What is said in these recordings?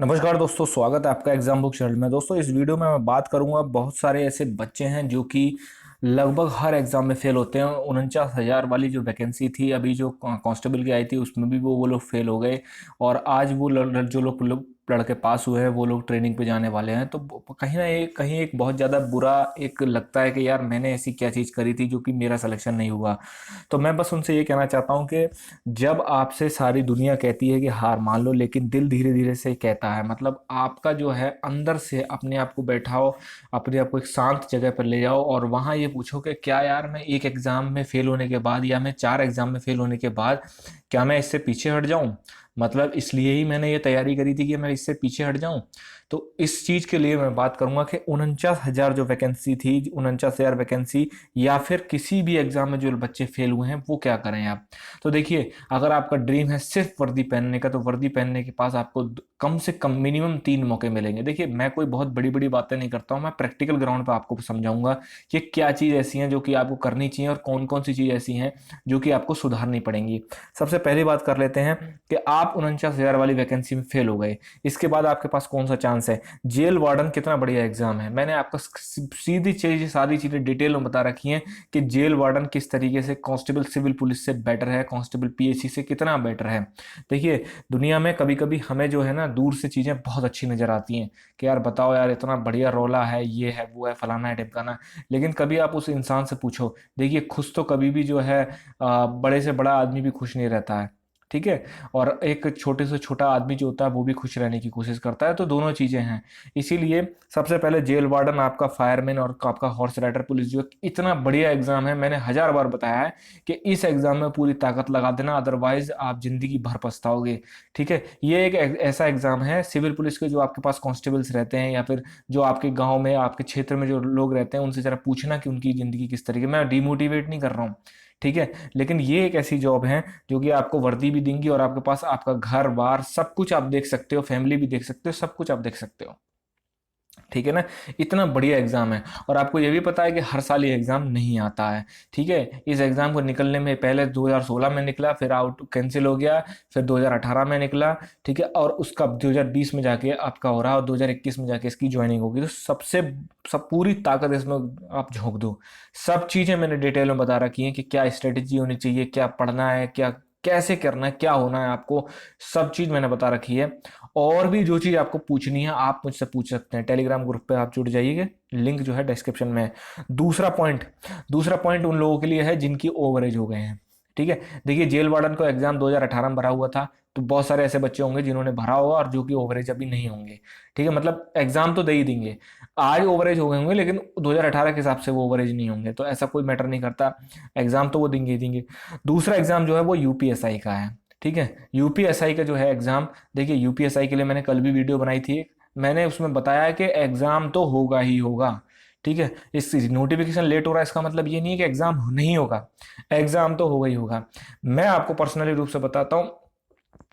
नमस्कार दोस्तों, स्वागत है आपका एग्जाम बुक चैनल में। दोस्तों, इस वीडियो में मैं बात करूंगा, बहुत सारे ऐसे बच्चे हैं जो कि लगभग हर एग्जाम में फेल होते हैं। 49,000 वाली जो वैकेंसी थी अभी जो कांस्टेबल की आई थी उसमें भी वो लोग फेल हो गए। और आज वो जो लोग लड़के पास हुए हैं वो लोग ट्रेनिंग पे जाने वाले हैं। तो कहीं ना कहीं एक बहुत ज़्यादा बुरा एक लगता है कि यार मैंने ऐसी क्या चीज़ करी थी जो कि मेरा सिलेक्शन नहीं हुआ। तो मैं बस उनसे ये कहना चाहता हूँ कि जब आपसे सारी दुनिया कहती है कि हार मान लो, लेकिन दिल धीरे धीरे से कहता है, मतलब आपका जो है अंदर से अपने आप को बैठाओ, अपने आप को एक शांत जगह पर ले जाओ और वहाँ ये पूछो कि क्या यार मैं एक एग्ज़ाम में फेल होने के बाद या मैं 4 एग्ज़ाम में फेल होने के बाद क्या मैं इससे पीछे हट जाऊँ। मतलब इसलिए ही मैंने ये तैयारी करी थी कि मैं इससे पीछे हट जाऊं। तो इस चीज के लिए मैं बात करूंगा कि 49,000 जो वैकेंसी थी, 49,000 वैकेंसी, या फिर किसी भी एग्जाम में जो बच्चे फेल हुए हैं वो क्या करें आप। तो देखिए, अगर आपका ड्रीम है सिर्फ वर्दी पहनने का, तो वर्दी पहनने के पास आपको कम से कम मिनिमम 3 मौके मिलेंगे। देखिए, मैं कोई बहुत बड़ी बड़ी बातें नहीं करता हूँ, मैं प्रैक्टिकल ग्राउंड पर आपको समझाऊंगा कि क्या चीज़ ऐसी हैं जो कि आपको करनी चाहिए और कौन कौन सी चीज़ ऐसी हैं जो कि आपको सुधारनी पड़ेंगी। सबसे पहली बात कर लेते हैं कि आप 49,000 वाली वैकेंसी में फेल हो गए। इसके बाद आपके पास कौन सा चांस है। जेल वार्डन कितना बढ़िया एग्जाम है, मैंने आपको सीधी चीज सारी चीजें डिटेल में बता रखी हैं कि जेल वार्डन किस तरीके से कांस्टेबल सिविल पुलिस से बेटर है, कांस्टेबल पीएससी से कितना बेटर है। देखिए, दुनिया में कभी कभी हमें जो है ना दूर से चीजें बहुत अच्छी नजर आती हैं कि यार बताओ यार इतना बढ़िया रोला है, ये है वो है फलाना है टिमकाना। लेकिन कभी आप उस इंसान से पूछो, देखिए खुश तो कभी भी जो है बड़े से बड़ा आदमी भी खुश नहीं रहता है। ठीक है। और एक छोटे से छोटा आदमी जो होता है वो भी खुश रहने की कोशिश करता है। तो दोनों चीजें हैं। इसीलिए सबसे पहले जेल वार्डन, आपका फायरमैन और आपका हॉर्स राइडर पुलिस जो इतना बढ़िया एग्जाम है, मैंने 1000 बार बताया है कि इस एग्जाम में पूरी ताकत लगा देना, अदरवाइज आप जिंदगी भर पछताओगे। ठीक है। ये एक ऐसा एग्जाम है सिविल पुलिस के, जो आपके पास कांस्टेबल्स रहते हैं या फिर जो आपके गांव में आपके क्षेत्र में जो लोग रहते हैं उनसे जरा पूछना कि उनकी जिंदगी किस तरीके। मैं डिमोटिवेट नहीं कर रहा हूँ, ठीक है। लेकिन ये एक ऐसी जॉब है जो कि आपको वर्दी भी देंगी और आपके पास आपका घर बार सब कुछ आप देख सकते हो, फैमिली भी देख सकते हो, सब कुछ आप देख सकते हो। ठीक है ना। इतना बढ़िया एग्जाम है। और आपको ये भी पता है कि हर साल ये एग्जाम नहीं आता है। ठीक है। इस एग्जाम को निकलने में पहले 2016 में निकला, फिर आउट कैंसिल हो गया, फिर 2018 में निकला। ठीक है। और उसका 2020 में जाके आपका हो रहा, और 2021 में जाके इसकी ज्वाइनिंग होगी। तो सब पूरी ताकत इसमें आप झोंक दो। सब चीजें मैंने डिटेल में बता रखी हैं कि क्या स्ट्रेटेजी होनी चाहिए, क्या पढ़ना है, क्या कैसे करना है, क्या होना है आपको। सब चीज मैंने बता रखी है। और भी जो चीज आपको पूछनी है आप मुझसे पूछ सकते हैं। टेलीग्राम ग्रुप पे आप जुड़ जाइए, लिंक जो है डिस्क्रिप्शन में है। दूसरा पॉइंट उन लोगों के लिए है जिनकी ओवरेज हो गए हैं। ठीक है। देखिए, जेल वार्डन को एग्जाम 2018 में भरा हुआ था, तो बहुत सारे ऐसे बच्चे होंगे जिन्होंने भरा होगा और जो कि ओवरेज अभी नहीं होंगे। ठीक है। मतलब एग्जाम तो दे ही देंगे, आज ओवरेज हो गए होंगे लेकिन 2018 के हिसाब से वो ओवरेज नहीं होंगे, तो ऐसा कोई मैटर नहीं करता। एग्जाम तो वो देंगे ही देंगे। दूसरा एग्जाम जो है वो यूपीएसआई का है। ठीक है। यूपीएसआई का जो है एग्जाम, देखिए यूपीएसआई के लिए मैंने कल भी वीडियो बनाई थी। मैंने उसमें बताया कि एग्जाम तो होगा ही होगा। ठीक है। इस नोटिफिकेशन लेट हो रहा है इसका मतलब ये नहीं है कि एग्जाम नहीं होगा, एग्जाम तो होगा ही होगा। मैं आपको पर्सनली रूप से बताता हूँ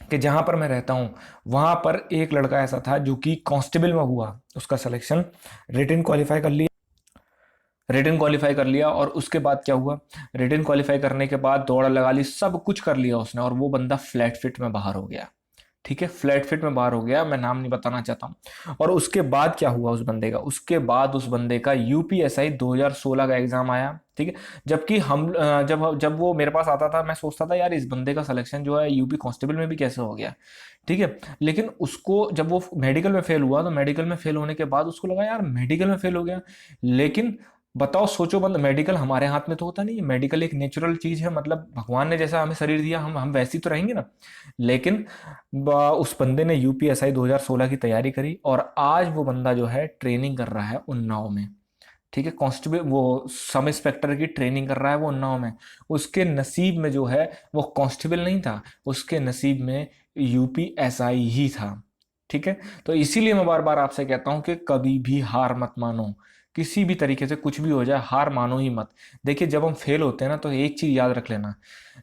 कि जहां पर मैं रहता हूं वहां पर एक लड़का ऐसा था जो कि कांस्टेबल में हुआ, उसका सिलेक्शन रिटन क्वालिफाई कर लिया। रिटन क्वालिफाई कर लिया और उसके बाद क्या हुआ, रिटन क्वालिफाई करने के बाद दौड़ लगा ली, सब कुछ कर लिया उसने, और वो बंदा फ्लैट फिट में बाहर हो गया। ठीक है। फ्लैट फिट में बाहर हो गया, मैं नाम नहीं बताना चाहता हूँ। और उसके बाद क्या हुआ उस बंदे का, उसके बाद उस बंदे का यूपीएसआई 2016 का एग्जाम आया। ठीक है। जबकि जब जब वो मेरे पास आता था मैं सोचता था यार इस बंदे का सिलेक्शन जो है यूपी कांस्टेबल में भी कैसे हो गया। ठीक है। लेकिन उसको जब वो मेडिकल में फेल हुआ, तो मेडिकल में फेल होने के बाद उसको लगा यार मेडिकल में फेल हो गया। लेकिन बताओ, सोचो, बंद मेडिकल हमारे हाथ में तो होता नहीं है, मेडिकल एक नेचुरल चीज है, मतलब भगवान ने जैसा हमें शरीर दिया हम वैसे ही तो रहेंगे ना। लेकिन उस बंदे ने यूपीएसआई 2016 की तैयारी करी और आज वो बंदा जो है ट्रेनिंग कर रहा है उन्नाव में। ठीक है। कांस्टेबल वो सब इंस्पेक्टर की ट्रेनिंग कर रहा है वो उन्नाव में। उसके नसीब में जो है वो कांस्टेबल नहीं था, उसके नसीब में यूपीएसआई ही था। ठीक है। तो इसीलिए मैं बार बार आपसे कहता हूं कि कभी भी हार मत मानो, किसी भी तरीके से कुछ भी हो जाए हार मानो ही मत। देखिए, जब हम फेल होते हैं ना तो एक चीज याद रख लेना,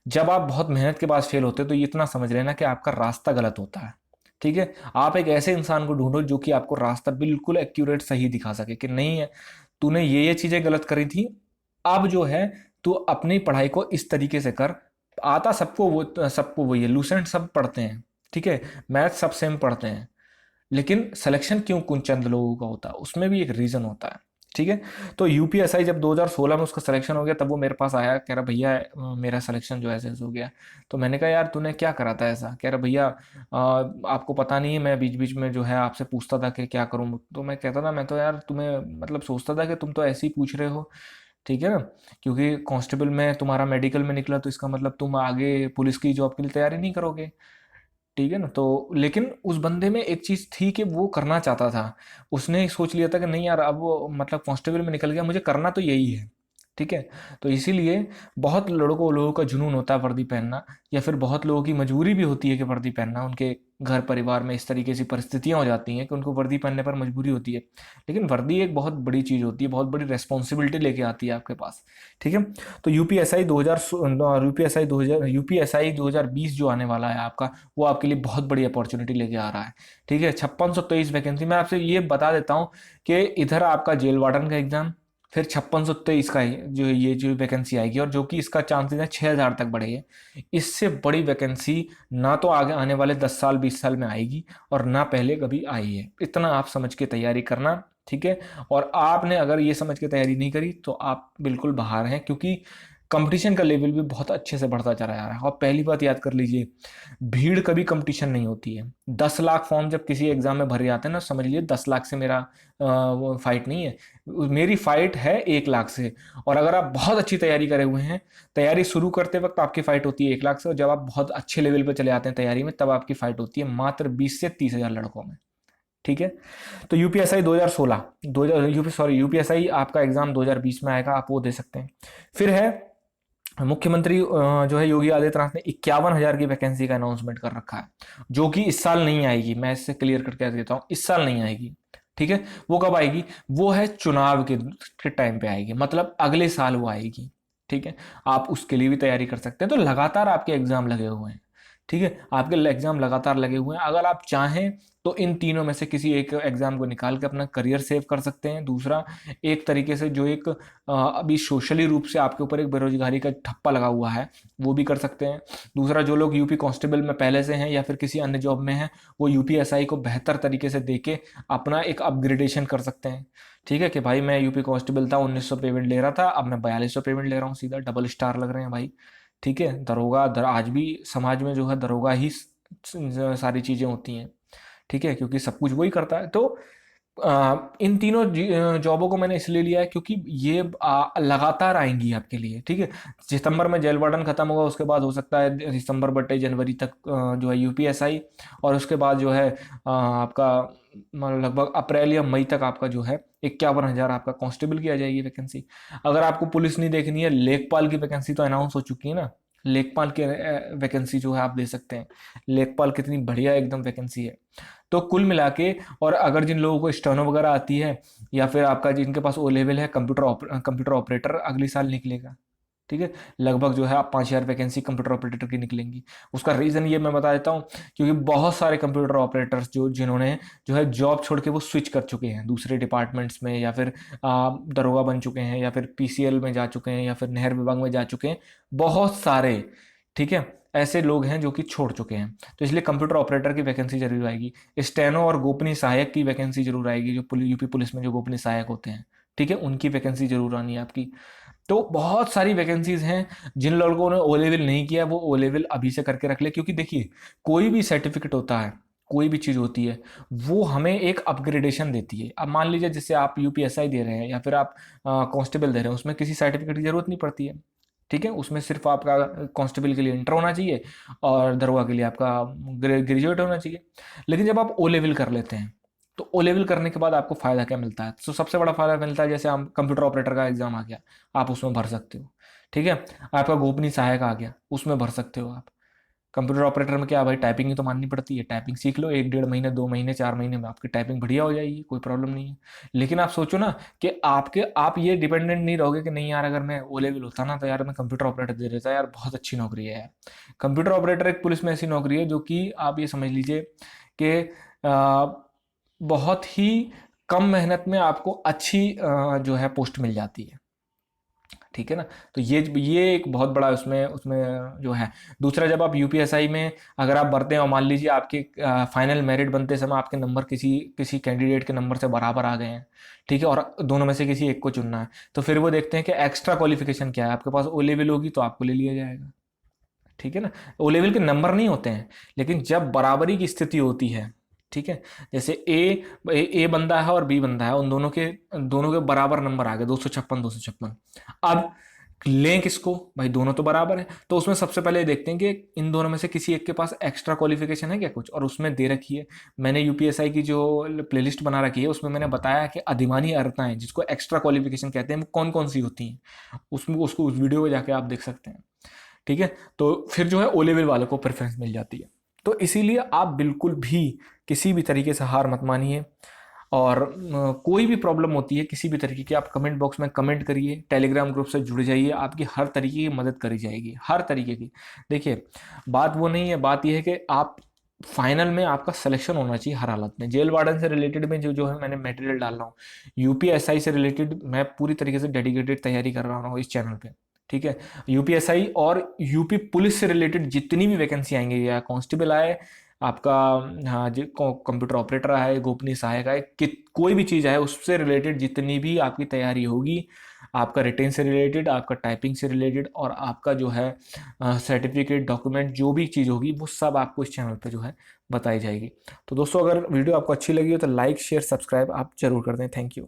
जब आप बहुत मेहनत के बाद फेल होते हैं तो इतना समझ लेना कि आपका रास्ता गलत होता है। ठीक है। आप एक ऐसे इंसान को ढूंढो जो कि आपको रास्ता बिल्कुल एक्यूरेट सही दिखा सके कि नहीं है, तूने ये चीजें गलत करी थी, अब जो है तू अपनी पढ़ाई को इस तरीके से कर। आता सबको वो, सबको वही है, लूसेंट सब पढ़ते हैं। ठीक है। मैथ सब सेम पढ़ते हैं। लेकिन सिलेक्शन क्यों कुछ चंद लोगों का होता है, उसमें भी एक रीज़न होता है। ठीक है। तो यूपीएसआई जब 2016 में उसका सिलेक्शन हो गया, तब वो मेरे पास आया, कह रहा भैया मेरा सिलेक्शन जो ऐसे ऐसे हो गया। तो मैंने कहा यार तूने क्या करा था ऐसा? कह रहा भैया आपको पता नहीं है, मैं बीच बीच में जो है आपसे पूछता था कि क्या करूँ। तो मैं कहता था मैं तो यार तुम्हें मतलब सोचता था कि तुम तो ऐसे ही पूछ रहे हो, ठीक है ना, क्योंकि कांस्टेबल में तुम्हारा मेडिकल में निकला तो इसका मतलब तुम आगे पुलिस की जॉब के लिए तैयारी नहीं करोगे, ठीक है ना। तो लेकिन उस बंदे में एक चीज़ थी कि वो करना चाहता था। उसने सोच लिया था कि नहीं यार अब वो मतलब कांस्टेबल में निकल गया, मुझे करना तो यही है, ठीक है। तो इसीलिए बहुत लोगों का जुनून होता है वर्दी पहनना, या फिर बहुत लोगों की मजबूरी भी होती है कि वर्दी पहनना, उनके घर परिवार में इस तरीके से परिस्थितियां हो जाती हैं कि उनको वर्दी पहनने पर मजबूरी होती है। लेकिन वर्दी एक बहुत बड़ी चीज़ होती है, बहुत बड़ी रिस्पॉन्सिबिलिटी लेके आती है आपके पास, ठीक है। तो यूपीएसआई 2000 यूपीएसआई 2020 जो आने वाला है आपका, वो आपके लिए बहुत बड़ी अपॉर्चुनिटी लेके आ रहा है, ठीक है। 5623 वैकेंसी। मैं आपसे ये बता देता हूँ कि इधर आपका जेल वार्डन का एग्जाम, फिर 5623 का जो ये जो वैकेंसी आएगी, और जो कि इसका चांसेस है 6000 तक बढ़ेगा। इससे बड़ी वैकेंसी ना तो आगे आने वाले 10 साल 20 साल में आएगी, और ना पहले कभी आई है। इतना आप समझ के तैयारी करना, ठीक है। और आपने अगर ये समझ के तैयारी नहीं करी तो आप बिल्कुल बाहर हैं, क्योंकि कंपटीशन का लेवल भी बहुत अच्छे से बढ़ता चला जा रहा है। और पहली बात याद कर लीजिए, भीड़ कभी कंपटीशन नहीं होती है। 10 लाख फॉर्म जब किसी एग्जाम में भरे जाते हैं ना, समझ लीजिए 10 लाख से मेरा वो फाइट नहीं है, मेरी फाइट है 1 लाख से। और अगर आप बहुत अच्छी तैयारी करे हुए हैं, तैयारी शुरू करते वक्त आपकी फाइट होती है 1 लाख से, और जब आप बहुत अच्छे लेवल पे चले आते हैं तैयारी में, तब आपकी फाइट होती है मात्र 20 से 30 हजार लड़कों में, ठीक है। तो यूपीएसआई 2016 2000 यूपी सॉरी यूपीएसआई आपका एग्जाम 2020 में आएगा, आप वो दे सकते हैं। फिर है मुख्यमंत्री जो है योगी आदित्यनाथ ने 51 हजार की वैकेंसी का अनाउंसमेंट कर रखा है, जो कि इस साल नहीं आएगी। मैं इससे क्लियर करके देता हूँ, इस साल नहीं आएगी, ठीक है। वो कब आएगी? वो है चुनाव के टाइम पे आएगी, मतलब अगले साल वो आएगी, ठीक है। आप उसके लिए भी तैयारी कर सकते हैं। तो लगातार आपके एग्जाम लगे हुए हैं, ठीक है। आपके एग्जाम लगातार लगे हुए हैं। अगर आप चाहें तो इन तीनों में से किसी एक एग्जाम को निकाल के अपना करियर सेव कर सकते हैं। दूसरा, एक तरीके से जो एक अभी सोशली रूप से आपके ऊपर एक बेरोजगारी का ठप्पा लगा हुआ है, वो भी कर सकते हैं। दूसरा, जो लोग यूपी कांस्टेबल में पहले से हैं या फिर किसी अन्य जॉब में हैं, वो यूपीएसआई को बेहतर तरीके से देके अपना एक अपग्रेडेशन कर सकते हैं, ठीक है। कि भाई मैं यूपी कांस्टेबल था, 1900 पेमेंट ले रहा था, अब मैं 4200 पेमेंट ले रहा हूँ, सीधा डबल स्टार लग रहे हैं भाई, ठीक है। आज भी समाज में जो है दरोगा ही सारी चीज़ें होती हैं, ठीक है, क्योंकि सब कुछ वही करता है। तो इन तीनों जॉबों को मैंने इसलिए लिया है क्योंकि ये लगातार आएंगी आपके लिए, ठीक है। सितंबर में जेल वार्डन खत्म होगा, उसके बाद हो सकता है दिसंबर बटे जनवरी तक जो है यूपीएसआई, और उसके बाद जो है आपका लगभग अप्रैल या मई तक आपका जो है 51 हजार आपका कांस्टेबल की आ जाएगी वैकेंसी। अगर आपको पुलिस नहीं देखनी है, लेखपाल की वैकेंसी तो अनाउंस हो चुकी है ना, लेखपाल की वैकेंसी जो है आप दे सकते हैं। लेखपाल कितनी बढ़िया एकदम वैकेंसी है। तो कुल मिला के, और अगर जिन लोगों को स्टेनो वगैरह आती है, या फिर आपका जिनके पास ओ लेवल है, कंप्यूटर ऑपरेटर अगली साल निकलेगा, ठीक है। लगभग जो है आप 5000 वैकेंसी कंप्यूटर ऑपरेटर की निकलेंगी। उसका रीज़न ये मैं बता देता हूँ, क्योंकि बहुत सारे कंप्यूटर ऑपरेटर्स जिन्होंने जो है जॉब छोड़ के वो स्विच कर चुके हैं दूसरे डिपार्टमेंट्स में, या फिर दरोगा बन चुके हैं, या फिर पीसीएल में जा चुके हैं, या फिर नहर विभाग में जा चुके हैं, बहुत सारे, ठीक है। ऐसे लोग हैं जो कि छोड़ चुके हैं। तो इसलिए कंप्यूटर ऑपरेटर की वैकेंसी जरूर आएगी। स्टेनो और गोपनीय सहायक की वैकेंसी जरूर आएगी, जो यूपी पुलिस में जो गोपनीय सहायक होते हैं, ठीक है, उनकी वैकेंसी जरूर आनी है आपकी। तो बहुत सारी वैकेंसीज हैं। जिन लोगों ने ओ लेवल नहीं किया, वो ओ लेवल अभी से करके रख ले, क्योंकि देखिए कोई भी सर्टिफिकेट होता है, कोई भी चीज़ होती है, वो हमें एक अपग्रेडेशन देती है। अब मान लीजिए जैसे आप यूपीएसआई दे रहे हैं या फिर आप कांस्टेबल दे रहे हैं, उसमें किसी सर्टिफिकेट की जरूरत नहीं पड़ती है, ठीक है। उसमें सिर्फ आपका कांस्टेबल के लिए इंटर होना चाहिए, और दरोगा के लिए आपका ग्रेजुएट होना चाहिए। लेकिन जब आप ओ लेवल कर लेते हैं, तो ओ लेवल करने के बाद आपको फ़ायदा क्या मिलता है? तो सबसे बड़ा फ़ायदा मिलता है, जैसे आप कंप्यूटर ऑपरेटर का एग्ज़ाम आ गया, आप उसमें भर सकते हो, ठीक है। आपका गोपनीय सहायक आ गया, उसमें भर सकते हो आप। कंप्यूटर ऑपरेटर में क्या भाई, टाइपिंग ही तो माननी पड़ती है। टाइपिंग सीख लो, 1 डेढ़ महीने 2 महीने 4 महीने में आपकी टाइपिंग बढ़िया हो जाएगी, कोई प्रॉब्लम नहीं है। लेकिन आप सोचो ना कि आप ये डिपेंडेंट नहीं रहोगे कि नहीं यार अगर मैं ओ लेवल होता ना तो यार मैं कंप्यूटर ऑपरेटर दे देता, यार बहुत अच्छी नौकरी है यार। कंप्यूटर ऑपरेटर एक पुलिस में ऐसी नौकरी है जो कि आप ये समझ लीजिए कि बहुत ही कम मेहनत में आपको अच्छी जो है पोस्ट मिल जाती है, ठीक है ना। तो ये एक बहुत बड़ा उसमें उसमें जो है। दूसरा, जब आप यूपीएसआई में अगर आप भरते हैं और मान लीजिए आपके फाइनल मेरिट बनते समय आपके नंबर किसी किसी कैंडिडेट के नंबर से बराबर आ गए हैं, ठीक है, और दोनों में से किसी एक को चुनना है, तो फिर वो देखते हैं कि एक्स्ट्रा क्वालिफिकेशन क्या है। आपके पास ओ लेवल होगी तो आपको ले लिया जाएगा, ठीक है ना। ओ लेवल के नंबर नहीं होते हैं, लेकिन जब बराबरी की स्थिति होती है, ठीक है, जैसे ए बंदा है और बी बंदा है, उन दोनों के बराबर नंबर आ गए, 256 256। अब लें किसको भाई, दोनों तो बराबर है, तो उसमें सबसे पहले देखते हैं कि इन दोनों में से किसी एक के पास एक्स्ट्रा क्वालिफिकेशन है क्या कुछ, और उसमें दे रखी है। मैंने यूपीएसआई की जो प्लेलिस्ट बना रखी है उसमें मैंने बताया कि अधिमानी अर्हताएं जिसको एक्स्ट्रा क्वालिफिकेशन कहते हैं वो कौन कौन सी होती हैं, उसमें उसको उस वीडियो में जाके आप देख सकते हैं, ठीक है। तो फिर जो है ओ लेवल वालों को प्रेफरेंस मिल जाती है। तो इसीलिए आप बिल्कुल भी किसी भी तरीके से हार मत मानिए, और कोई भी प्रॉब्लम होती है किसी भी तरीके की, आप कमेंट बॉक्स में कमेंट करिए, टेलीग्राम ग्रुप से जुड़ जाइए, आपकी हर तरीके की मदद करी जाएगी, हर तरीके की। देखिए, बात वो नहीं है, बात यह है कि आप फाइनल में आपका सिलेक्शन होना चाहिए हर हालत में। जेल वार्डन से रिलेटेड में जो जो है मैंने मटेरियल डाल रहा हूँ, यूपीएसआई से रिलेटेड मैं पूरी तरीके से डेडिकेटेड तैयारी कर रहा हूँ इस चैनल पे, ठीक है। यूपीएसआई और यूपी पुलिस से रिलेटेड जितनी भी वैकेंसी आएंगी, या कांस्टेबल आए आपका, हाँ जी, कंप्यूटर ऑपरेटर आए, गोपनीय सहायक आए, कोई भी चीज़ आए, उससे रिलेटेड जितनी भी आपकी तैयारी होगी, आपका रिटेन से रिलेटेड, आपका टाइपिंग से रिलेटेड, और आपका जो है सर्टिफिकेट डॉक्यूमेंट, जो भी चीज़ होगी वो सब आपको इस चैनल पे जो है बताई जाएगी। तो दोस्तों, अगर वीडियो आपको अच्छी लगी हो तो लाइक शेयर सब्सक्राइब आप जरूर कर दें। Thank you.